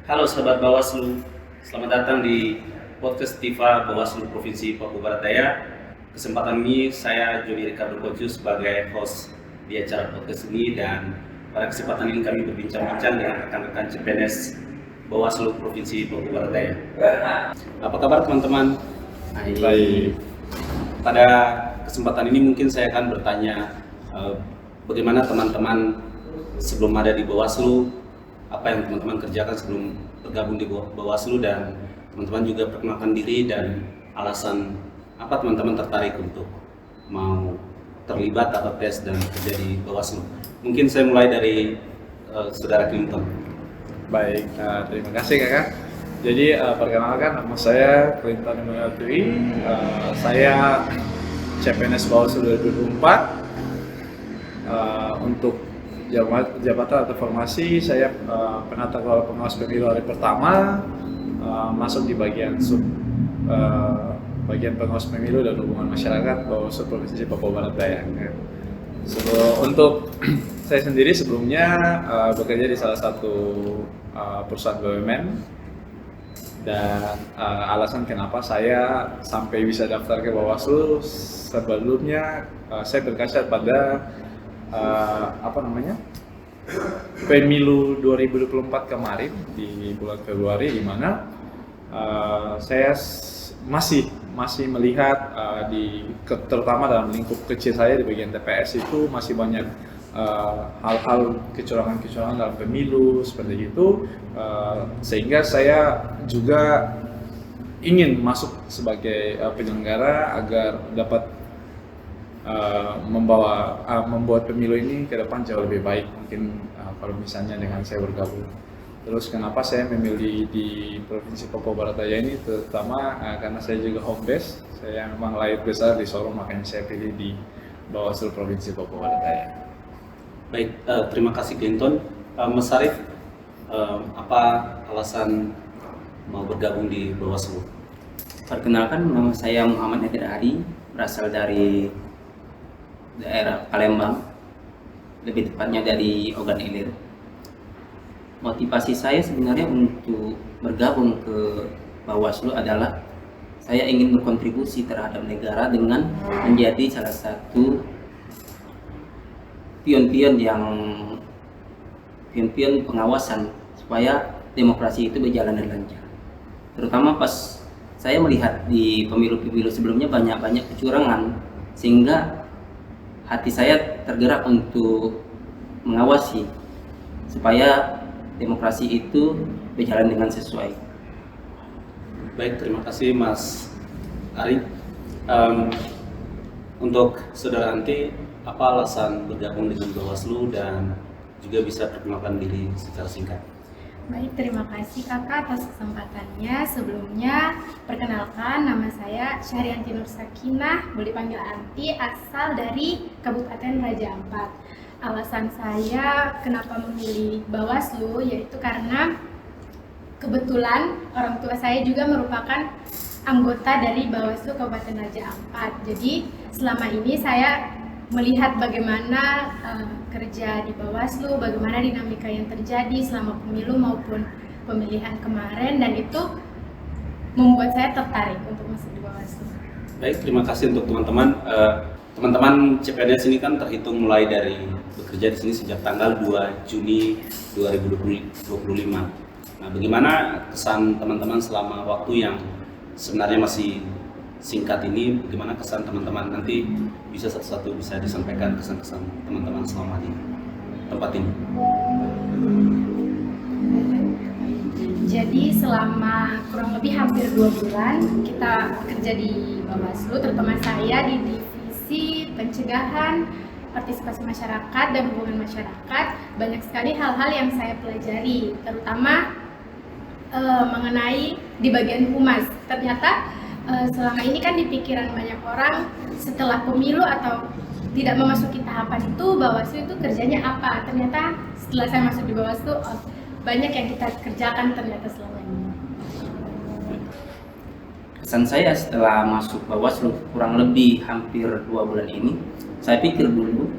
Halo sahabat Bawaslu, selamat datang di podcast TIFA Bawaslu Provinsi Papua Barat Daya. Kesempatan ini saya Joni Ricardo Kocu sebagai host di acara podcast ini, dan pada kesempatan ini kami berbincang-bincang dengan rekan-rekan CPNS Bawaslu Provinsi Papua Barat Daya. Apa kabar teman-teman? Baik. Pada kesempatan ini mungkin saya akan bertanya bagaimana teman-teman sebelum ada di Bawaslu, apa yang teman-teman kerjakan sebelum bergabung di Bawaslu, dan teman-teman juga perkenalkan diri dan alasan apa teman-teman tertarik untuk mau terlibat atau tes dan kerja di Bawaslu. Mungkin saya mulai dari Saudara Clinton. Baik, terima kasih kakak. Jadi perkenalkan, nama saya Clinton Emmanuel Dwi. Saya CPNS Bawaslu 2024. Untuk jabatan atau formasi, saya penata kelola pengawas pemilu hari pertama, masuk di bagian bagian pengawas pemilu dan hubungan masyarakat Bawaslu Provinsi Papua Barat Daya. Untuk saya sendiri sebelumnya bekerja di salah satu perusahaan BUMN, dan alasan kenapa saya sampai bisa daftar ke Bawaslu sebelumnya, saya berkaca pada pemilu 2024 kemarin di bulan Februari, di mana saya masih melihat terutama dalam lingkup kecil saya di bagian TPS itu masih banyak hal-hal kecurangan dalam pemilu seperti itu, sehingga saya juga ingin masuk sebagai penyelenggara agar dapat membuat pemilu ini ke depan jauh lebih baik mungkin kalau misalnya dengan saya bergabung. Terus kenapa saya memilih di Provinsi Papua Barat Daya ini, terutama karena saya juga home base, saya memang lahir besar di Sorong, makanya saya pilih di Bawaslu Provinsi Papua Barat Daya. Baik, terima kasih Clinton. Mas Sarif, apa alasan mau bergabung di Bawaslu? Perkenalkan, nama saya Muhammad Nadir Ari, berasal dari daerah Palembang, lebih tepatnya dari Ogan Ilir. Motivasi saya sebenarnya untuk bergabung ke Bawaslu adalah saya ingin berkontribusi terhadap negara dengan menjadi salah satu pion-pion pengawasan supaya demokrasi itu berjalan dengan lancar. Terutama pas saya melihat di pemilu-pemilu sebelumnya banyak kecurangan, sehingga hati saya tergerak untuk mengawasi supaya demokrasi itu berjalan dengan sesuai. Baik, terima kasih Mas Ari. Untuk Saudara Anti, apa alasan bergabung dengan Bawaslu, dan juga bisa perkenalkan diri secara singkat? Baik, terima kasih kakak atas kesempatannya. Sebelumnya, perkenalkan, nama saya Syahrianti Nur Sakinah, boleh panggil Anti, asal dari Kabupaten Raja Ampat. Alasan saya kenapa memilih Bawaslu yaitu karena kebetulan orang tua saya juga merupakan anggota dari Bawaslu Kabupaten Raja Ampat. Jadi selama ini saya melihat bagaimana kerja di Bawaslu, bagaimana dinamika yang terjadi selama pemilu maupun pemilihan kemarin, dan itu membuat saya tertarik untuk masuk di Bawaslu. Baik, terima kasih untuk teman-teman. Teman-teman CPNS ini kan terhitung mulai dari bekerja di sini sejak tanggal 2 Juni 2025. Nah, bagaimana kesan teman-teman selama waktu yang sebenarnya masih singkat ini? Bagaimana kesan teman-teman? Nanti bisa satu-satu bisa disampaikan kesan-kesan teman-teman selama di tempat ini. Jadi selama kurang lebih hampir 2 bulan kita kerja di Bawaslu, terutama saya di divisi informasi, pencegahan, partisipasi masyarakat dan hubungan masyarakat. Banyak sekali hal-hal yang saya pelajari, terutama mengenai di bagian humas. Ternyata selama ini kan di pikiran banyak orang setelah pemilu atau tidak memasuki tahapan itu Bawaslu itu kerjanya apa. Ternyata setelah saya masuk di Bawaslu banyak yang kita kerjakan ternyata selama ini. Kesan saya setelah masuk Bawaslu kurang lebih hampir 2 bulan ini, saya pikir dulu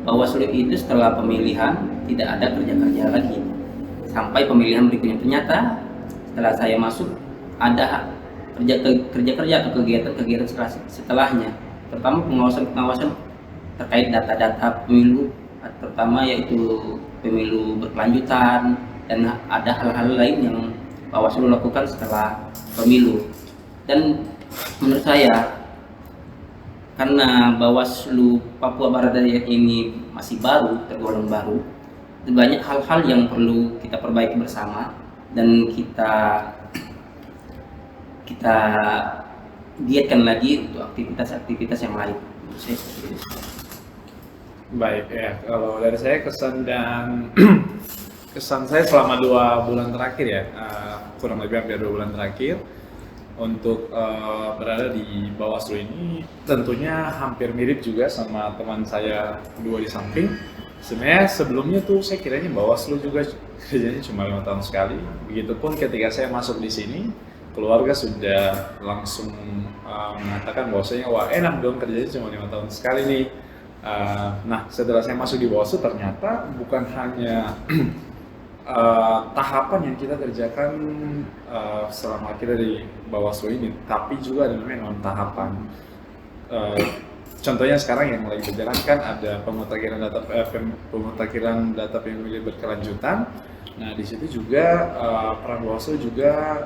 Bawaslu itu setelah pemilihan tidak ada kerja-kerja lagi. Sampai pemilihan berikutnya, ternyata setelah saya masuk ada kerja-kerja atau kegiatan-kegiatan setelahnya. Terutama pengawasan terkait data-data pemilu, terutama yaitu pemilu berkelanjutan, dan ada hal-hal lain yang Bawaslu lakukan setelah pemilu. Dan menurut saya, karena Bawaslu Papua Barat Daya ini masih baru, tergolong baru, banyak hal-hal yang perlu kita perbaiki bersama dan kita giatkan lagi untuk aktivitas-aktivitas yang lain. Baik ya, kalau dari saya kesan saya selama 2 bulan terakhir ya, kurang lebih hampir 2 bulan terakhir untuk berada di Bawaslu ini tentunya hampir mirip juga sama teman saya 2 di samping. Sebenarnya sebelumnya tuh saya kiranya Bawaslu juga kerjanya cuma 5 tahun sekali. Begitupun ketika saya masuk di sini, keluarga sudah langsung mengatakan bahwasanya wah enak dong kerjanya cuma 5 tahun sekali nih. Nah setelah saya masuk di Bawaslu ternyata bukan hanya tahapan yang kita kerjakan selama kita di Bawaslu ini, tapi juga ada namanya non tahapan. Contohnya sekarang yang lagi berjalan kan ada pemutakhiran data pemilih berkelanjutan. Nah di situ juga peran Bawaslu juga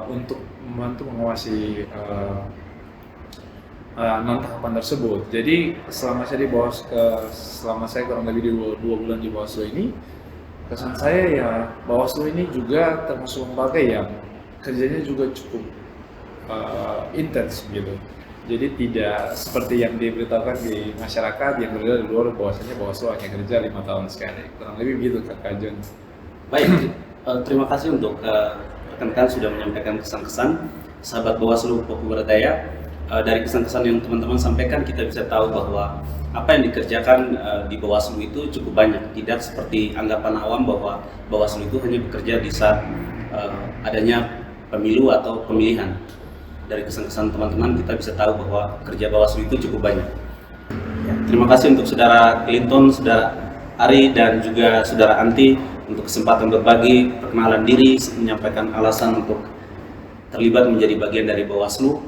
untuk membantu mengawasi non tahapan tersebut. Jadi selama saya kurang lebih 2 bulan di Bawaslu ini, kesan saya ya Bawaslu ini juga termasuk lembaga yang kerjanya juga cukup intens gitu. Jadi tidak seperti yang diberitakan di masyarakat yang berada di luar bahwasanya Bawaslu hanya kerja 5 tahun sekali. Kurang lebih begitu Kak John. Baik, terima kasih untuk rekan-rekan sudah menyampaikan kesan-kesan sahabat Bawaslu Papua Barat Daya. Dari kesan-kesan yang teman-teman sampaikan kita bisa tahu bahwa apa yang dikerjakan di Bawaslu itu cukup banyak. Tidak seperti anggapan awam bahwa Bawaslu itu hanya bekerja di saat adanya pemilu atau pemilihan. Dari kesan-kesan teman-teman kita bisa tahu bahwa kerja Bawaslu itu cukup banyak. Ya, terima kasih untuk Saudara Clinton, Saudara Ari, dan juga Saudara Anti untuk kesempatan berbagi, perkenalan diri, menyampaikan alasan untuk terlibat menjadi bagian dari Bawaslu.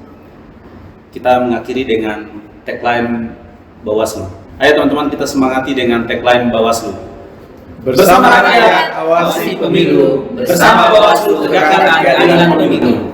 Kita mengakhiri dengan tagline Bawaslu. Ayo teman-teman, kita semangati dengan tagline Bawaslu. Bersama rakyat awasi pemilu, bersama Bawaslu tegakkan keadilan pemilu.